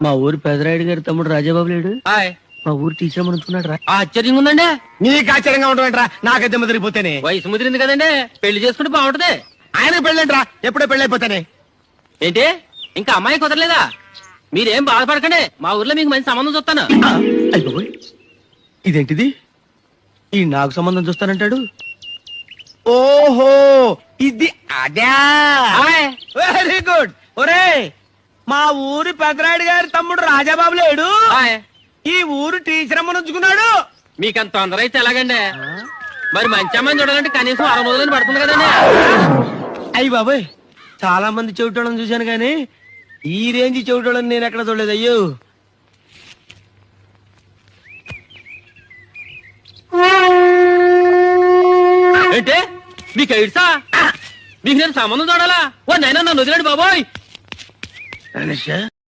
మా ఊరు పెదరాయుడు గారి తమ్ముడు రాజాబాబు లేడు. హాయ్. మా ఊరు టీచర్ అనుకున్నాడు రా. ఆశ్చర్యంగా ఉందండి. నీకు ఆశ్చర్యంగా ఉండవేంట్రా? నాకైతే ముదిరిపోతేనే. వయసు ముదిరింది కదండి, పెళ్లి చేసుకుంటే బాగుంటది. ఆయన పెళ్ళేంట్రా? ఎప్పుడో పెళ్ళైపోతానే. ఏంటి ఇంకా అమ్మాయి కుదరలేదా? మీరేం బాధపడకండి, మా ఊర్లో మీకు మంచి సంబంధం చూస్తాను. అయిపోయి ఇదేంటిది? ఈ నాకు సంబంధం చూస్తానంటాడు. ఓహో, ఇది అదే. హాయ్. Very good. ఒరే, మా ఊరి పెదరాయుడు గారి తమ్ముడు రాజాబాబు లేడు. హాయ్. ఈ ఊరు టీచర్ అమ్మను ఉంచుకున్నాడు. మీకంత తొందర అయితే ఎలాగండి? మరి మంచి అమ్మాయిని చూడాలంటే కనీసం 6 రోజులని పడుతుంది కదండి. అయ్యి బాబాయ్, చాలా మంది చెవిటోళ్ళని చూశాను కానీ ఈ రేంజ్ చెవిటోళ్ళని నేను ఎక్కడ చూడలేదు. అయ్యో, ఏంటి మీకు ఎయిడ్సా? మీకు నేను సంబంధం చూడాలా? ఓ నైనా నన్ను వదిలేండి బాబోయ్.